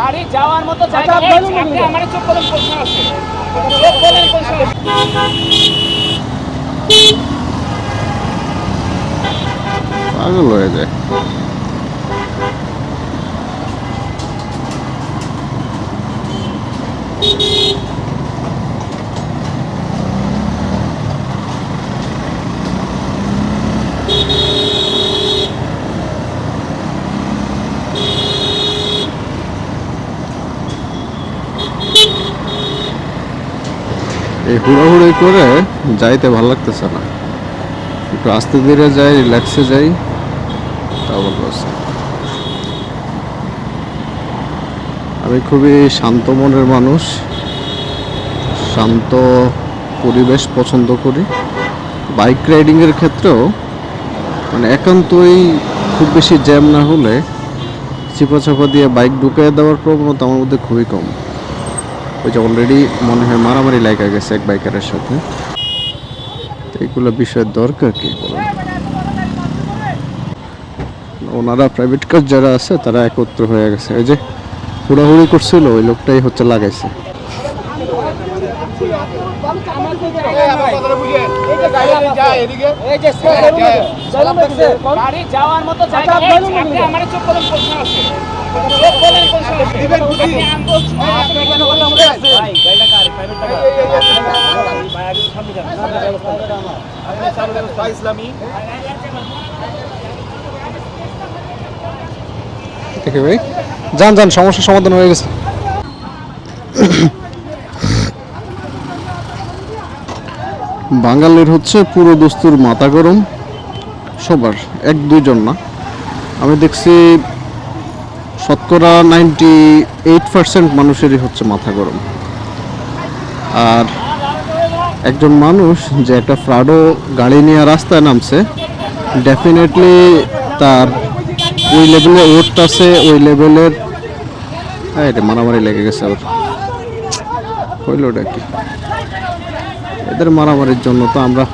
গাড়ি যাওয়ার মতো জায়গা আপনি আমারে চুপ করেন প্রশ্ন আছে চুপ করেন প্রশ্ন পাগল হয়ে যায়। এই হুড়াহুড়ি করে যাইতে ভালো লাগতেছে না, একটু আস্তে ধীরে যাই, রিল্যাক্সে যাই, তা বলবো। আমি খুবই শান্ত মনের মানুষ, শান্ত পরিবেশ পছন্দ করি। বাইক রাইডিংয়ের ক্ষেত্রেও মানে একান্তই খুব বেশি জ্যাম না হলে চিপা দিয়ে বাইক ঢুকিয়ে দেওয়ার প্রবণতা আমার মধ্যে খুবই কম। ওই যে অলরেডি মনে হয় মারামারি লাগা গেছে এক বাইকারের সাথে। এইগুলো বিষয়ের দরকার কি বলেন? ওনারা প্রাইভেট কার যারা আছে তারা একত্র হয়ে গেছে, এই যে হুড়াহুড়ি করছিল ওই লোকটাই হচ্ছে লাগাইছে। গাড়ি যাওয়ার মতো জায়গা আপনি আমারে চুপ করেন প্রশ্ন আছে চুপ করেন প্রশ্ন দিবেন বুঝি আমি বলছি আপনি কেন কথা বলে আছে ভাই গাড়িটা কার প্রাইভেট টাকা ভাই আগে সামনে যান সামনে ব্যবস্থা আপনি সামনে ব্যবস্থা ইসলামী ঠিক ভাই, যান যান, সমস্যার সমাধান হয়ে গেছে। বাঙালির হচ্ছে পুরো দস্তুর মাথা গরম, সবার, এক দুইজন না। আমি দেখছি শতকরা 98% মানুষেরই হচ্ছে মাথা গরম। আর একজন মানুষ যে একটা প্রাডো গাড়ি নিয়ে রাস্তায় নামছে, ডেফিনেটলি তার ওই লেভেলে ওট আছে, ওই লেভেলের। এটা মারামারি লেগে গেছে ওর, হইল ওটা কি? এদের মারামারির জন্য তো আমরা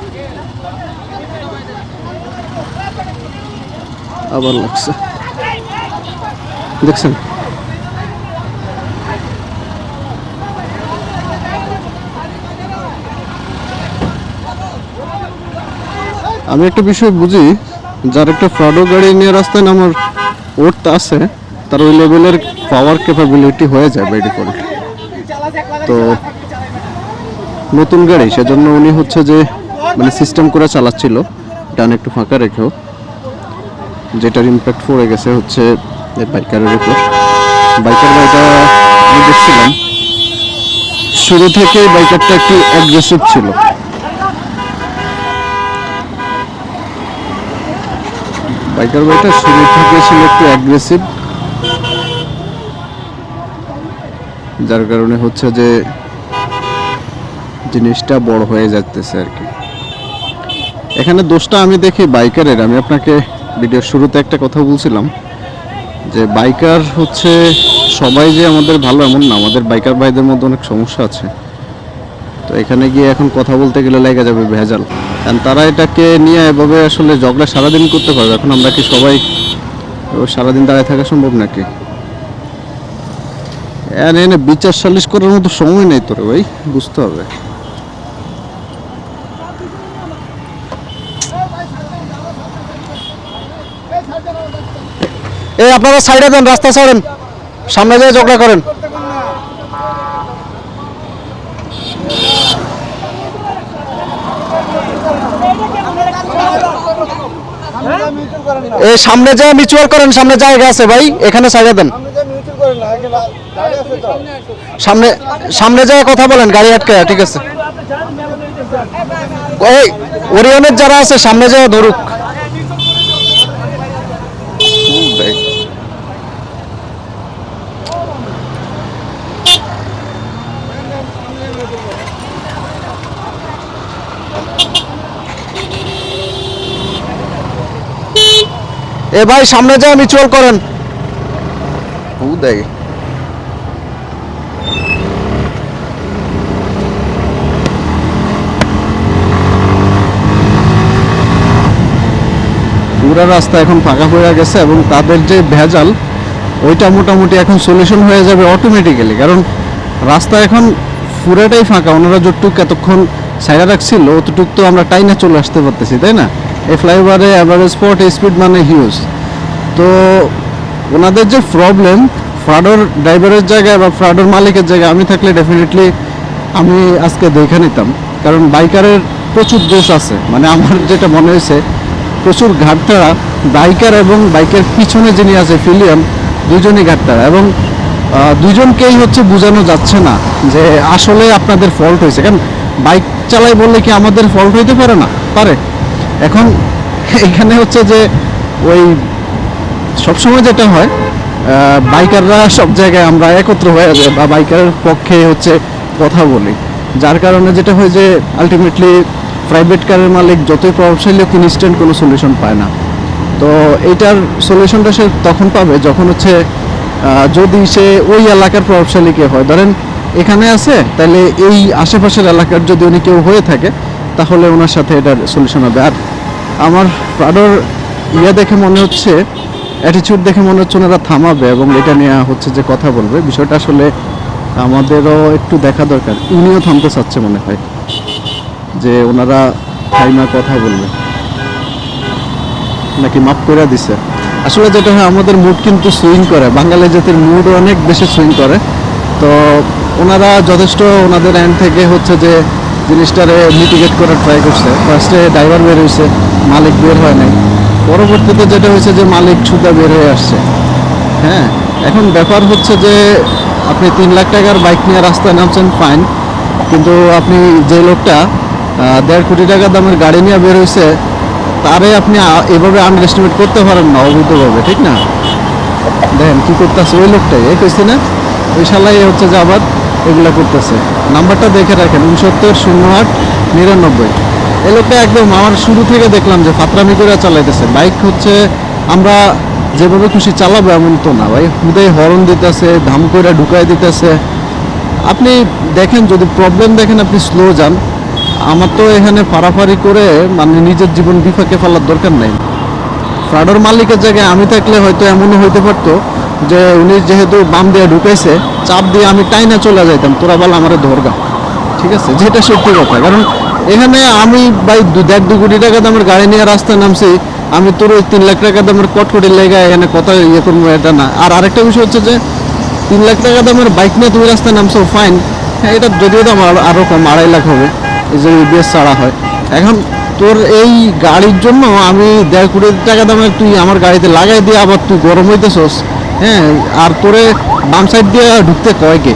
আবার লাগছে, দেখছেন? আমি একটা বিষয় বুঝি, যার একটা প্রাডো গাড়ি নিয়ে রাস্তায় নামার ওট আছে, তার ওই লেভেলের পাওয়ার ক্যাপাবিলিটি হয়ে যায় বাই ডিফল্ট। তো নতুন গাড়ি, সেজন্য উনি হচ্ছে যে মানে সিস্টেম করে চালাচ্ছিল, ডান একটু ফাঁকা রেখেও, যেটার ইম্প্যাক্ট পড়ে গেছে হচ্ছে বাইকারের উপর। বাইকার গাড়িটা আমি দেখছিলাম শুরু থেকে বাইকারটা একটু অ্যাগ্রেসিভ ছিল। বাইকার গাড়িটা শুরু থেকে ছিল একটু অ্যাগ্রেসিভ, যার কারণে হচ্ছে যে জিনিসটা বড় হয়ে যাচ্ছে আর কি। এখানে দোষটা আমি দেখি বাইকারের। আমি আপনাকে ভিডিওর শুরুতে একটা কথা বলছিলাম যে বাইকার হচ্ছে সবাই যে আমাদের ভালো এমন না, আমাদের বাইকার ভাইদের মধ্যে অনেক সমস্যা আছে। তো এখানে গিয়ে এখন কথা বলতে গেলে লেগে যাবে ভেজাল, কারণ তারা এটাকে নিয়ে এভাবে আসলে ঝগড়া সারাদিন করতে পারবে। এখন আমরা কি সবাই সারাদিন দাঁড়িয়ে থাকা সম্ভব নাকি? এনে বিচার সালিশ করার মতো সময় নেই তোরে ভাই, বুঝতে হবে। এই আপনারা সাইডে দেন, রাস্তা ছাড়েন, সামনে যেয়ে ঝগড়া করেন। এই সামনে যেয়ে মিউচুয়াল করেন, সামনে জায়গা আছে ভাই, এখানে সাইডে দেন। সামনে সামনে যেয়ে কথা বলেন, গাড়ি আটকে। ঠিক আছে, ওই ওরিয়নের যারা আছে সামনে যেয়ে ধরুক। এ ভাই সামনে যা মিউচুয়াল করেন। দেয় পুরা রাস্তা এখন ফাঁকা হয়ে গেছে এবং তাদের যে ভেজাল ওইটা মোটামুটি এখন সলিউশন হয়ে যাবে অটোমেটিক্যালি, কারণ রাস্তা এখন পুরাটাই ফাঁকা। ওনারা যতটুক এতক্ষণ সাইডে রাখছিল অতটুক তো আমরা টাইনে চলে আসতে পারতেছি, তাই না? এই ফ্লাইওভারে অ্যাভারেজ 40 স্পিড মানে হিউজ। তো ওনাদের যে প্রবলেম, ফ্রাডোর ড্রাইভারের জায়গায় বা ফ্রাডোর মালিকের জায়গায় আমি থাকলে ডেফিনেটলি আমি আজকে দেখে নিতাম, কারণ বাইকারের প্রচুর দোষ আছে। মানে আমার যেটা মনে হয়েছে প্রচুর ঘাটতারা বাইকার এবং বাইকের পিছনে যিনি আছে ফিলিয়াম, দুজনই ঘাটতারা, এবং দুজনকেই হচ্ছে বোঝানো যাচ্ছে না যে আসলে আপনাদের ফল্ট হয়েছে। কারণ বাইক চালাই বললে কি আমাদের ফল্ট হইতে পারে না? পারে। এখন এখানে হচ্ছে যে ওই সবসময় যেটা হয় বাইকাররা সব জায়গায় আমরা একত্র হয়ে যায় বা বাইকারের পক্ষে হচ্ছে কথা বলি, যার কারণে যেটা হয় যে আলটিমেটলি প্রাইভেট কারের মালিক যতই প্রভাবশালী হোক ইনস্ট্যান্ট কোনো সলিউশন পায় না। তো এইটার সলিউশনটা সে তখন পাবে যখন হচ্ছে যদি সে ওই এলাকার প্রভাবশালী কেউ হয়। ধরেন এখানে আছে, তাহলে এই আশেপাশের এলাকার যদি উনি কেউ হয়ে থাকে তাহলে ওনার সাথে এটার সলিউশন হবে। আর আমার প্রাডোর দেখে মনে হচ্ছে, অ্যাটিটিউড দেখে মনে হচ্ছে ওনারা থামাবে এবং এটা নিয়ে হচ্ছে যে কথা বলবে। বিষয়টা আসলে আমাদেরও একটু দেখা দরকার। উনিও থামতে চাচ্ছে মনে হয় যে ওনারা থাইমা কথা বলবে নাকি মাফ করে দিছে। আসলে যেটা হয় আমাদের মুড কিন্তু সুইং করে, বাঙালি জাতির মুড অনেক বেশি সুইং করে। তো ওনারা যথেষ্ট ওনাদের এন্ড থেকে হচ্ছে যে জিনিসটারে মিটিগেট করার ট্রাই করছে। ফার্স্টে ড্রাইভার বের হয়েছে, মালিক বের হয় নাই। পরবর্তীতে যেটা হয়েছে যে মালিক সুদা বের হয়ে আসছে। হ্যাঁ, এখন ব্যাপার হচ্ছে যে আপনি 3 লাখ টাকার বাইক নিয়ে রাস্তায় নামছেন, ফাইন, কিন্তু আপনি যে লোকটা 1.5 কোটি টাকা দামের গাড়ি নিয়ে বের হয়েছে তারে আপনি এভাবে আন্ডার এস্টিমেট করতে পারেন না অবৈধভাবে, ঠিক না? দেখেন কি করতেছে ওই লোকটাই, এই কইছি না ওই শালাই হচ্ছে যে আবার এগুলা করতেছে। নাম্বারটা দেখে রাখেন 690899। এই লোকটা একদম আমার শুরু থেকে দেখলাম যে ফাতরামি করে চালাইতেছে বাইক। হচ্ছে আমরা যেভাবে খুশি চালাবো এমন তো না ভাই, হুদাই হর্ন দিতেছে, ধাম করে ঢুকাই দিতেছে। আপনি দেখেন যদি প্রবলেম দেখেন আপনি স্লো যান। আমার তো এখানে ফাড়াফাড়ি করে মানে নিজের জীবন বিপাকে ফেলার দরকার নাই। ফ্রাডোর মালিকের জায়গায় আমি থাকলে হয়তো এমনও হইতে পারতো যে উনি যেহেতু বাম দিয়ে ঢুকাইছে, চাপ দিয়ে আমি টাইনা চলে যাইতাম, তোরা বল আমার ধরগা, ঠিক আছে? যেটা সত্যি কথা। কারণ এখানে আমি ভাই 1.5 কোটি টাকা দামের গাড়ি নিয়ে রাস্তায় নামছি, আমি তোর ওই 3 লাখ টাকা দামের কটকটির লেগে এখানে কথা ইয়ে করবো এটা না। আর আরেকটা বিষয় হচ্ছে যে 3 লাখ টাকা দামের বাইক নিয়ে তুমি রাস্তায় নামছো, ফাইন, হ্যাঁ এটা যদিও দাম আরও কম, 2.5 লাখ হবে এই যে ইবিএস ছাড়া হয়। এখন তোর এই গাড়ির জন্য আমি 1.5 কোটি টাকা দামের তুই আমার গাড়িতে লাগাই দিয়ে আবার তুই গরম হইতেছস, হ্যাঁ? আর তোরে বাম সাইড দিয়ে ঢুকতে কয় কে?